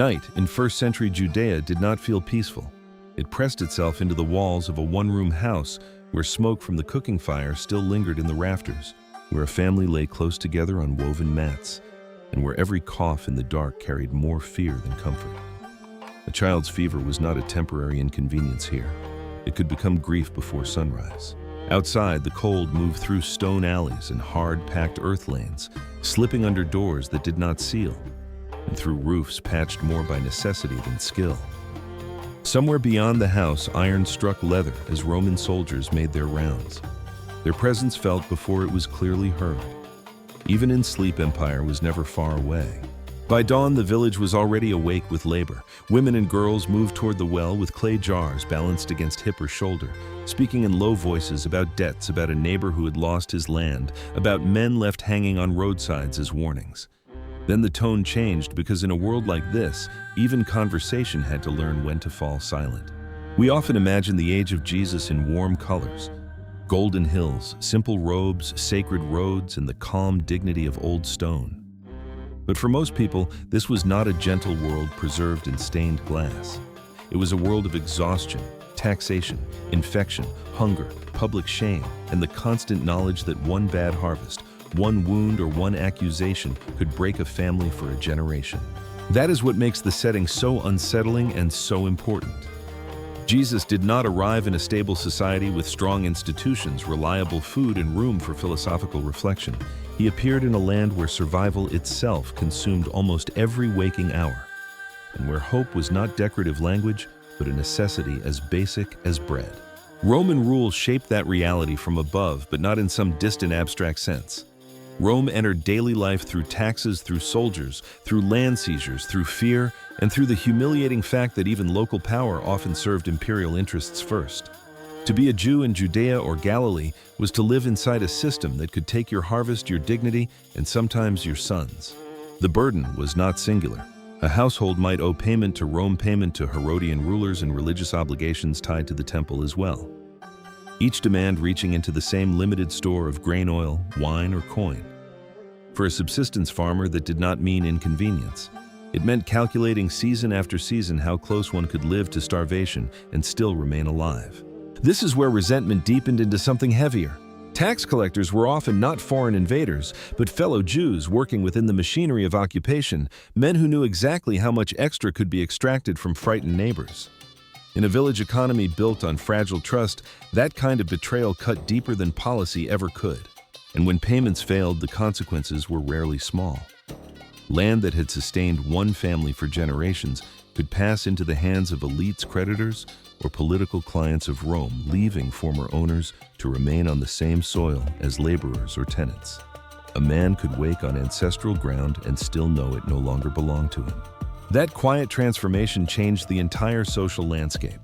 Night in first-century Judea did not feel peaceful. It pressed itself into the walls of a one-room house where smoke from the cooking fire still lingered in the rafters, where a family lay close together on woven mats, and where every cough in the dark carried more fear than comfort. A child's fever was not a temporary inconvenience here. It could become grief before sunrise. Outside, the cold moved through stone alleys and hard, packed earth lanes, slipping under doors that did not seal, and through roofs patched more by necessity than skill. Somewhere beyond the house, iron struck leather as Roman soldiers made their rounds. Their presence felt before it was clearly heard. Even in sleep, empire was never far away. By dawn, the village was already awake with labor. Women and girls moved toward the well with clay jars balanced against hip or shoulder, speaking in low voices about debts, about a neighbor who had lost his land, about men left hanging on roadsides as warnings. Then the tone changed because in a world like this, even conversation had to learn when to fall silent. We often imagine the age of Jesus in warm colors. Golden hills, simple robes, sacred roads, and the calm dignity of old stone. But for most people, this was not a gentle world preserved in stained glass. It was a world of exhaustion, taxation, infection, hunger, public shame, and the constant knowledge that one bad harvest, one wound or one accusation could break a family for a generation. That is what makes the setting so unsettling and so important. Jesus did not arrive in a stable society with strong institutions, reliable food, and room for philosophical reflection. He appeared in a land where survival itself consumed almost every waking hour, and where hope was not decorative language, but a necessity as basic as bread. Roman rule shaped that reality from above, but not in some distant abstract sense. Rome entered daily life through taxes, through soldiers, through land seizures, through fear, and through the humiliating fact that even local power often served imperial interests first. To be a Jew in Judea or Galilee was to live inside a system that could take your harvest, your dignity, and sometimes your sons. The burden was not singular. A household might owe payment to Rome, payment to Herodian rulers, and religious obligations tied to the temple as well. Each demand reaching into the same limited store of grain oil, wine, or coin. For a subsistence farmer, that did not mean inconvenience. It meant calculating season after season how close one could live to starvation and still remain alive. This is where resentment deepened into something heavier. Tax collectors were often not foreign invaders, but fellow Jews working within the machinery of occupation, men who knew exactly how much extra could be extracted from frightened neighbors. In a village economy built on fragile trust, that kind of betrayal cut deeper than policy ever could. And when payments failed, the consequences were rarely small. Land that had sustained one family for generations could pass into the hands of elites, creditors, or political clients of Rome, leaving former owners to remain on the same soil as laborers or tenants. A man could wake on ancestral ground and still know it no longer belonged to him. That quiet transformation changed the entire social landscape.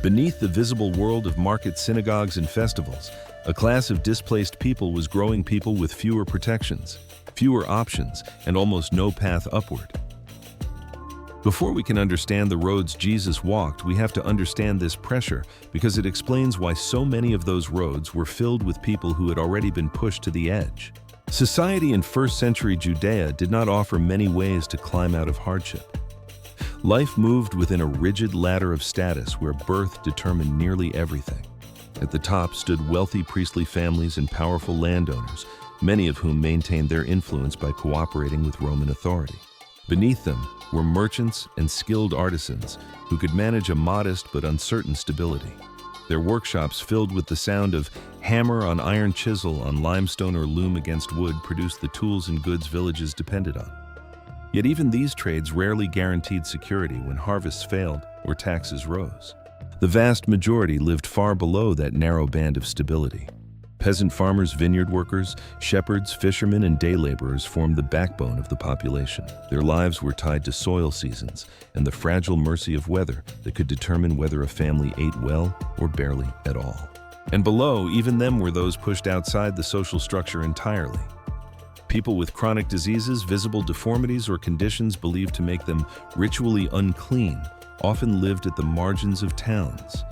Beneath the visible world of markets, synagogues, and festivals, a class of displaced people was growing, people with fewer protections, fewer options, and almost no path upward. Before we can understand the roads Jesus walked, we have to understand this pressure, because it explains why so many of those roads were filled with people who had already been pushed to the edge. Society in first-century Judea did not offer many ways to climb out of hardship. Life moved within a rigid ladder of status where birth determined nearly everything. At the top stood wealthy priestly families and powerful landowners, many of whom maintained their influence by cooperating with Roman authority. Beneath them were merchants and skilled artisans who could manage a modest but uncertain stability. Their workshops, filled with the sound of hammer on iron, chisel on limestone, or loom against wood, produced the tools and goods villages depended on. Yet even these trades rarely guaranteed security when harvests failed or taxes rose. The vast majority lived far below that narrow band of stability. Peasant farmers, vineyard workers, shepherds, fishermen, and day laborers formed the backbone of the population. Their lives were tied to soil seasons and the fragile mercy of weather that could determine whether a family ate well or barely at all. And below, even them, were those pushed outside the social structure entirely. People with chronic diseases, visible deformities, or conditions believed to make them ritually unclean often lived at the margins of towns.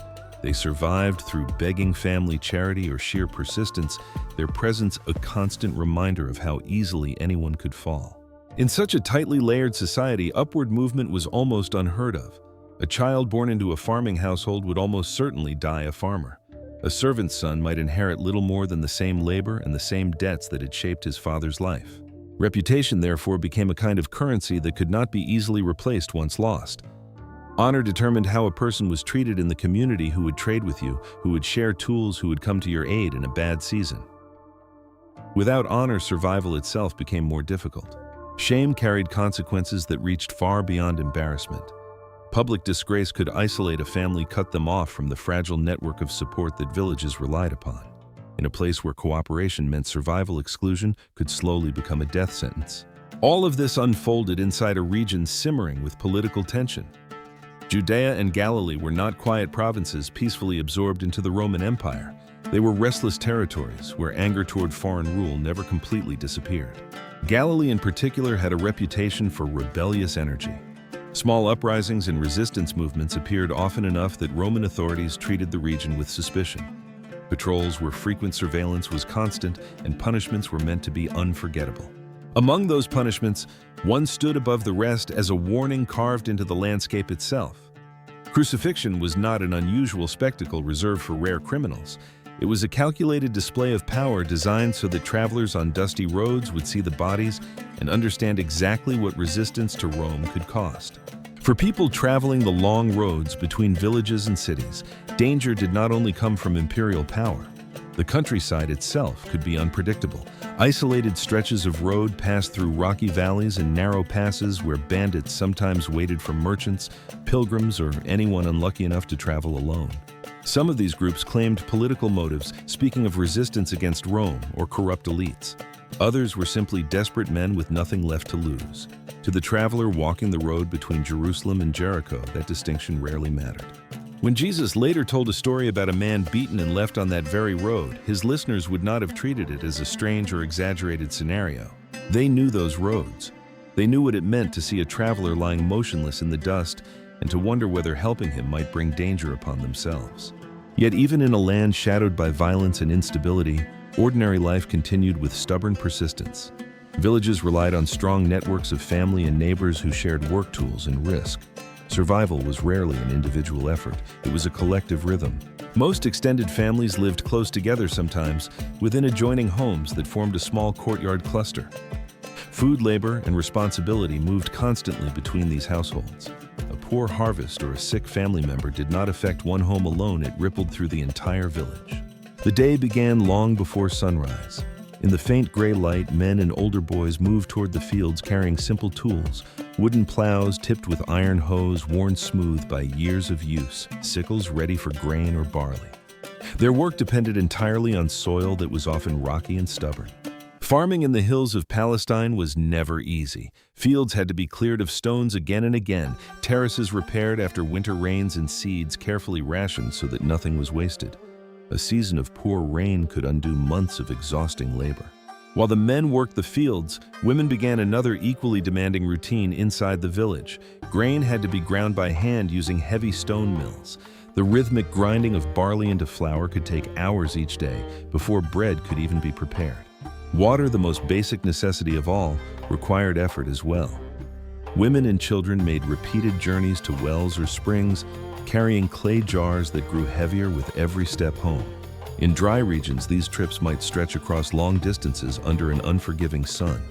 They survived through begging, family charity, or sheer persistence, their presence a constant reminder of how easily anyone could fall. In such a tightly layered society, upward movement was almost unheard of. A child born into a farming household would almost certainly die a farmer. A servant's son might inherit little more than the same labor and the same debts that had shaped his father's life. Reputation, therefore, became a kind of currency that could not be easily replaced once lost. Honor determined how a person was treated in the community who would trade with you, who would share tools, who would come to your aid in a bad season. Without honor, survival itself became more difficult. Shame carried consequences that reached far beyond embarrassment. Public disgrace could isolate a family, cut them off from the fragile network of support that villages relied upon. In a place where cooperation meant survival, exclusion could slowly become a death sentence. All of this unfolded inside a region simmering with political tension. Judea and Galilee were not quiet provinces peacefully absorbed into the Roman Empire. They were restless territories where anger toward foreign rule never completely disappeared. Galilee in particular had a reputation for rebellious energy. Small uprisings and resistance movements appeared often enough that Roman authorities treated the region with suspicion. Patrols where frequent surveillance was constant and punishments were meant to be unforgettable. Among those punishments, one stood above the rest as a warning carved into the landscape itself. Crucifixion was not an unusual spectacle reserved for rare criminals. It was a calculated display of power designed so that travelers on dusty roads would see the bodies and understand exactly what resistance to Rome could cost. For people traveling the long roads between villages and cities, danger did not only come from imperial power. The countryside itself could be unpredictable. Isolated stretches of road passed through rocky valleys and narrow passes where bandits sometimes waited for merchants, pilgrims, or anyone unlucky enough to travel alone. Some of these groups claimed political motives, speaking of resistance against Rome or corrupt elites. Others were simply desperate men with nothing left to lose. To the traveler walking the road between Jerusalem and Jericho, that distinction rarely mattered. When Jesus later told a story about a man beaten and left on that very road, his listeners would not have treated it as a strange or exaggerated scenario. They knew those roads. They knew what it meant to see a traveler lying motionless in the dust and to wonder whether helping him might bring danger upon themselves. Yet even in a land shadowed by violence and instability, ordinary life continued with stubborn persistence. Villages relied on strong networks of family and neighbors who shared work tools and risk. Survival was rarely an individual effort, it was a collective rhythm. Most extended families lived close together, sometimes within adjoining homes that formed a small courtyard cluster. Food labor and responsibility moved constantly between these households. A poor harvest or a sick family member did not affect one home alone, it rippled through the entire village. The day began long before sunrise. In the faint gray light, men and older boys moved toward the fields carrying simple tools, wooden plows tipped with iron hoes worn smooth by years of use, sickles ready for grain or barley. Their work depended entirely on soil that was often rocky and stubborn. Farming in the hills of Palestine was never easy. Fields had to be cleared of stones again and again, terraces repaired after winter rains, and seeds carefully rationed so that nothing was wasted. A season of poor rain could undo months of exhausting labor. While the men worked the fields, women began another equally demanding routine inside the village. Grain had to be ground by hand using heavy stone mills. The rhythmic grinding of barley into flour could take hours each day before bread could even be prepared. Water, the most basic necessity of all, required effort as well. Women and children made repeated journeys to wells or springs, carrying clay jars that grew heavier with every step home. In dry regions, these trips might stretch across long distances under an unforgiving sun.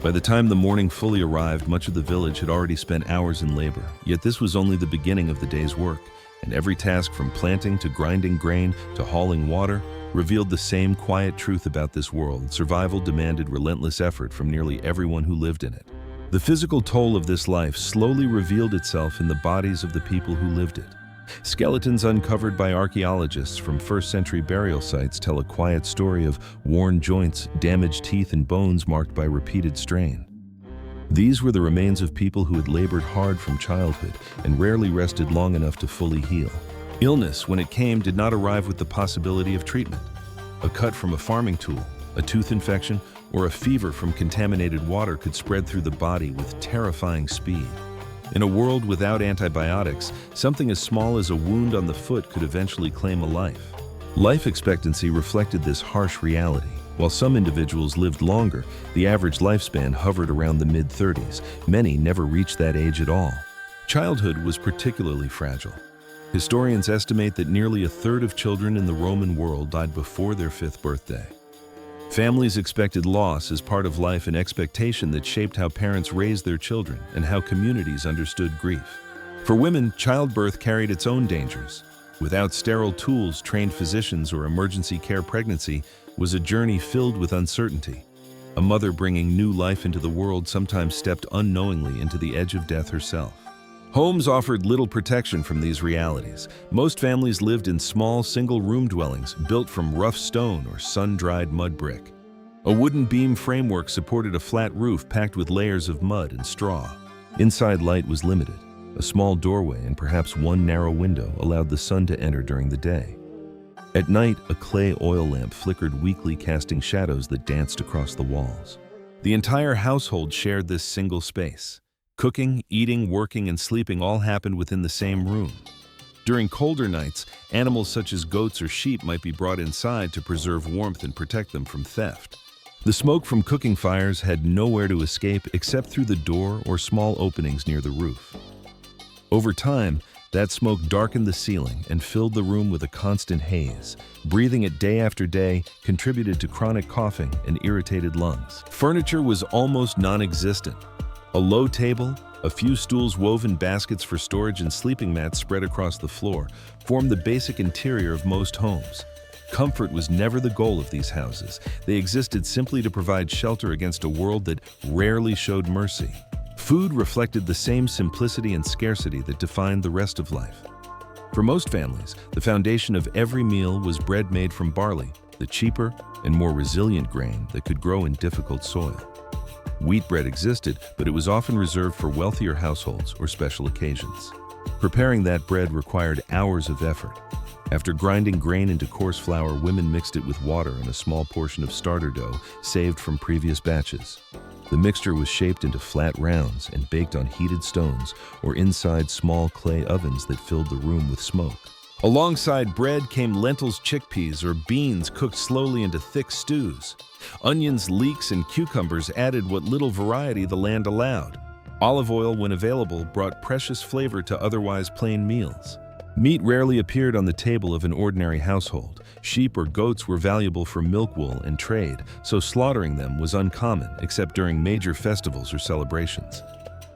By the time the morning fully arrived, much of the village had already spent hours in labor. Yet this was only the beginning of the day's work, and every task from planting to grinding grain to hauling water revealed the same quiet truth about this world. Survival demanded relentless effort from nearly everyone who lived in it. The physical toll of this life slowly revealed itself in the bodies of the people who lived it. Skeletons uncovered by archaeologists from first-century burial sites tell a quiet story of worn joints, damaged teeth, and bones marked by repeated strain. These were the remains of people who had labored hard from childhood and rarely rested long enough to fully heal. Illness, when it came, did not arrive with the possibility of treatment. A cut from a farming tool, a tooth infection, or a fever from contaminated water could spread through the body with terrifying speed. In a world without antibiotics, something as small as a wound on the foot could eventually claim a life. Life expectancy reflected this harsh reality. While some individuals lived longer, the average lifespan hovered around the mid-30s. Many never reached that age at all. Childhood was particularly fragile. Historians estimate that nearly a third of children in the Roman world died before their 5th birthday. Families expected loss as part of life, an expectation that shaped how parents raised their children and how communities understood grief. For women, childbirth carried its own dangers. Without sterile tools, trained physicians, or emergency care, pregnancy was a journey filled with uncertainty. A mother bringing new life into the world sometimes stepped unknowingly into the edge of death herself. Homes offered little protection from these realities. Most families lived in small, single-room dwellings built from rough stone or sun-dried mud brick. A wooden beam framework supported a flat roof packed with layers of mud and straw. Inside light was limited. A small doorway and perhaps one narrow window allowed the sun to enter during the day. At night, a clay oil lamp flickered weakly, casting shadows that danced across the walls. The entire household shared this single space. Cooking, eating, working, and sleeping all happened within the same room. During colder nights, animals such as goats or sheep might be brought inside to preserve warmth and protect them from theft. The smoke from cooking fires had nowhere to escape except through the door or small openings near the roof. Over time, that smoke darkened the ceiling and filled the room with a constant haze. Breathing it day after day contributed to chronic coughing and irritated lungs. Furniture was almost non-existent. A low table, a few stools, woven baskets for storage, and sleeping mats spread across the floor formed the basic interior of most homes. Comfort was never the goal of these houses. They existed simply to provide shelter against a world that rarely showed mercy. Food reflected the same simplicity and scarcity that defined the rest of life. For most families, the foundation of every meal was bread made from barley, the cheaper and more resilient grain that could grow in difficult soil. Wheat bread existed, but it was often reserved for wealthier households or special occasions. Preparing that bread required hours of effort. After grinding grain into coarse flour, women mixed it with water and a small portion of starter dough saved from previous batches. The mixture was shaped into flat rounds and baked on heated stones or inside small clay ovens that filled the room with smoke. Alongside bread came lentils, chickpeas, or beans cooked slowly into thick stews. Onions, leeks, and cucumbers added what little variety the land allowed. Olive oil, when available, brought precious flavor to otherwise plain meals. Meat rarely appeared on the table of an ordinary household. Sheep or goats were valuable for milk, wool, and trade, so slaughtering them was uncommon except during major festivals or celebrations.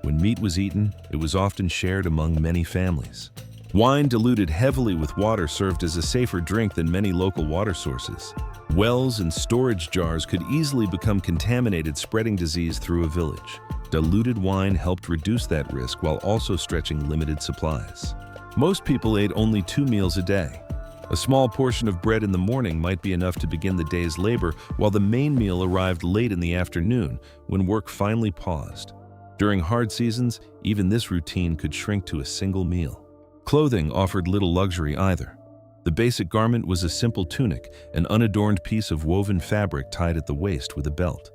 When meat was eaten, it was often shared among many families. Wine diluted heavily with water served as a safer drink than many local water sources. Wells and storage jars could easily become contaminated, spreading disease through a village. Diluted wine helped reduce that risk while also stretching limited supplies. Most people ate only 2 meals a day. A small portion of bread in the morning might be enough to begin the day's labor, while the main meal arrived late in the afternoon when work finally paused. During hard seasons, even this routine could shrink to a single meal. Clothing offered little luxury either. The basic garment was a simple tunic, an unadorned piece of woven fabric tied at the waist with a belt.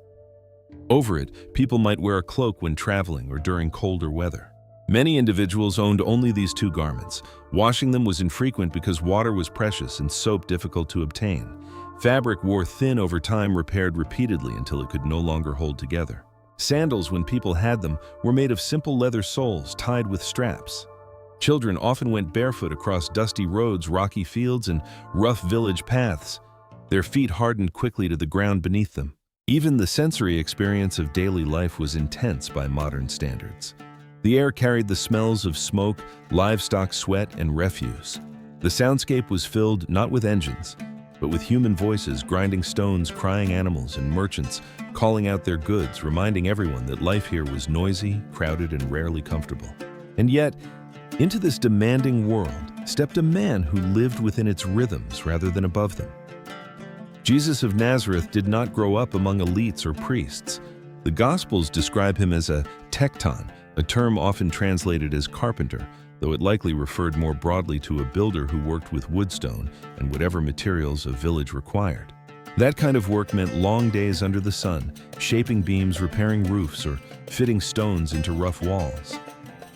Over it, people might wear a cloak when traveling or during colder weather. Many individuals owned only these 2 garments. Washing them was infrequent because water was precious and soap difficult to obtain. Fabric wore thin over time, repaired repeatedly until it could no longer hold together. Sandals, when people had them, were made of simple leather soles tied with straps. Children often went barefoot across dusty roads, rocky fields, and rough village paths. Their feet hardened quickly to the ground beneath them. Even the sensory experience of daily life was intense by modern standards. The air carried the smells of smoke, livestock sweat, and refuse. The soundscape was filled not with engines, but with human voices, grinding stones, crying animals, and merchants calling out their goods, reminding everyone that life here was noisy, crowded, and rarely comfortable. And yet, into this demanding world stepped a man who lived within its rhythms rather than above them. Jesus of Nazareth did not grow up among elites or priests. The Gospels describe him as a tekton, a term often translated as carpenter, though it likely referred more broadly to a builder who worked with woodstone and whatever materials a village required. That kind of work meant long days under the sun, shaping beams, repairing roofs, or fitting stones into rough walls.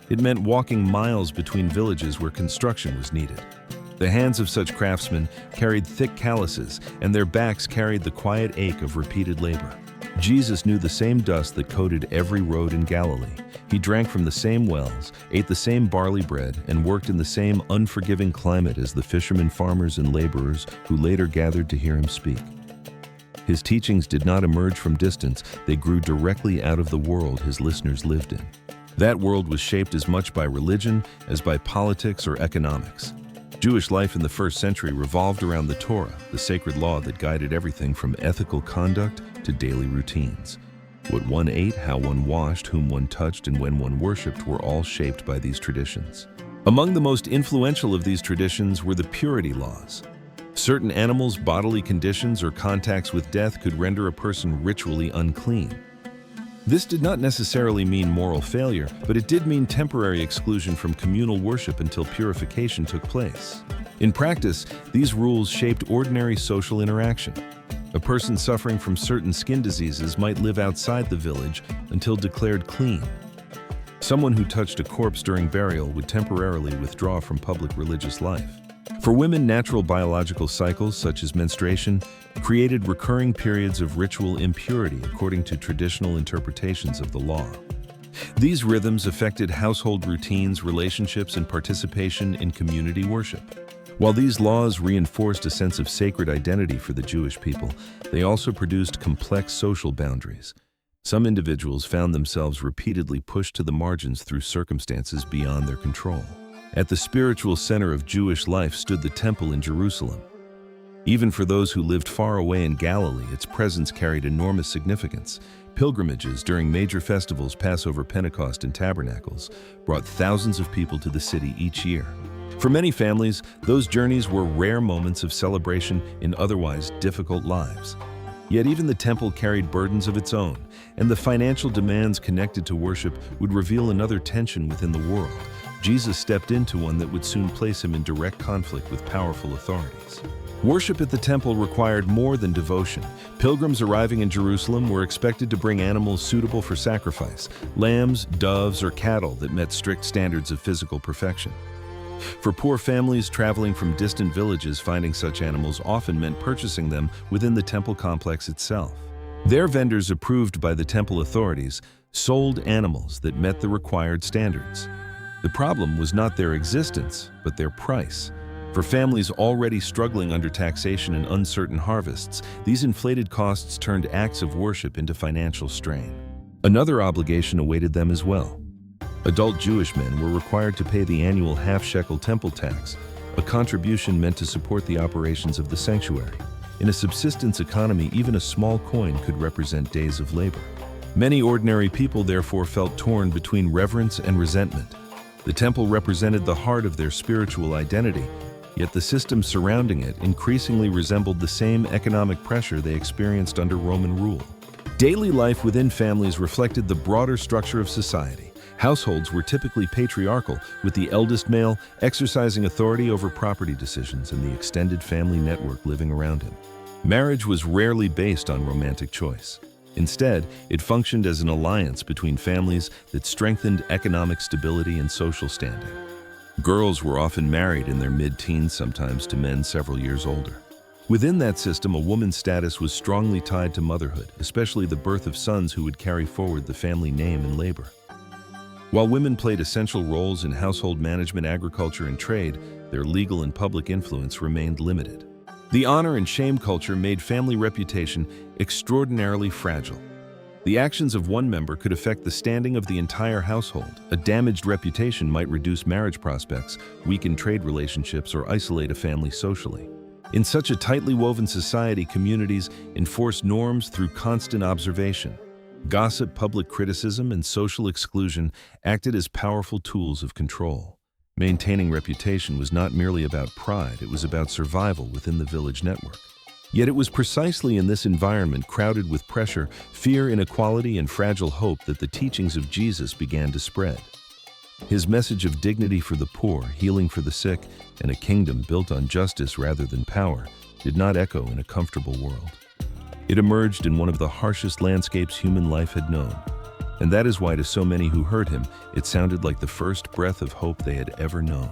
It meant walking miles between villages where construction was needed. The hands of such craftsmen carried thick calluses, and their backs carried the quiet ache of repeated labor. Jesus knew the same dust that coated every road in Galilee. He drank from the same wells, ate the same barley bread, and worked in the same unforgiving climate as the fishermen, farmers, and laborers who later gathered to hear him speak. His teachings did not emerge from distance, they grew directly out of the world his listeners lived in. That world was shaped as much by religion as by politics or economics. Jewish life in the first century revolved around the Torah, the sacred law that guided everything from ethical conduct to daily routines. What one ate, how one washed, whom one touched, and when one worshipped were all shaped by these traditions. Among the most influential of these traditions were the purity laws. Certain animals' bodily conditions or contacts with death could render a person ritually unclean. This did not necessarily mean moral failure, but it did mean temporary exclusion from communal worship until purification took place. In practice, these rules shaped ordinary social interaction. A person suffering from certain skin diseases might live outside the village until declared clean. Someone who touched a corpse during burial would temporarily withdraw from public religious life. For women, natural biological cycles, such as menstruation, created recurring periods of ritual impurity according to traditional interpretations of the law. These rhythms affected household routines, relationships, and participation in community worship. While these laws reinforced a sense of sacred identity for the Jewish people, they also produced complex social boundaries. Some individuals found themselves repeatedly pushed to the margins through circumstances beyond their control. At the spiritual center of Jewish life stood the temple in Jerusalem. Even for those who lived far away in Galilee, its presence carried enormous significance. Pilgrimages during major festivals, Passover, Pentecost, and Tabernacles, brought thousands of people to the city each year. For many families, those journeys were rare moments of celebration in otherwise difficult lives. Yet even the temple carried burdens of its own, and the financial demands connected to worship would reveal another tension within the world. Jesus stepped into one that would soon place him in direct conflict with powerful authorities. Worship at the temple required more than devotion. Pilgrims arriving in Jerusalem were expected to bring animals suitable for sacrifice, lambs, doves, or cattle that met strict standards of physical perfection. For poor families traveling from distant villages, finding such animals often meant purchasing them within the temple complex itself. Their vendors, approved by the temple authorities, sold animals that met the required standards. The problem was not their existence, but their price. For families already struggling under taxation and uncertain harvests, these inflated costs turned acts of worship into financial strain. Another obligation awaited them as well. Adult Jewish men were required to pay the annual half-shekel temple tax, a contribution meant to support the operations of the sanctuary. In a subsistence economy, even a small coin could represent days of labor. Many ordinary people therefore felt torn between reverence and resentment. The temple represented the heart of their spiritual identity, yet the system surrounding it increasingly resembled the same economic pressure they experienced under Roman rule. Daily life within families reflected the broader structure of society. Households were typically patriarchal, with the eldest male exercising authority over property decisions and the extended family network living around him. Marriage was rarely based on romantic choice. Instead, it functioned as an alliance between families that strengthened economic stability and social standing. Girls were often married in their mid-teens, sometimes to men several years older. Within that system, a woman's status was strongly tied to motherhood, especially the birth of sons who would carry forward the family name and labor. While women played essential roles in household management, agriculture, and trade, their legal and public influence remained limited. The honor and shame culture made family reputation extraordinarily fragile. The actions of one member could affect the standing of the entire household. A damaged reputation might reduce marriage prospects, weaken trade relationships, or isolate a family socially. In such a tightly woven society, communities enforced norms through constant observation. Gossip, public criticism, and social exclusion acted as powerful tools of control. Maintaining reputation was not merely about pride, it was about survival within the village network. Yet it was precisely in this environment, crowded with pressure, fear, inequality, and fragile hope, that the teachings of Jesus began to spread. His message of dignity for the poor, healing for the sick, and a kingdom built on justice rather than power did not echo in a comfortable world. It emerged in one of the harshest landscapes human life had known. And that is why to so many who heard him, it sounded like the first breath of hope they had ever known.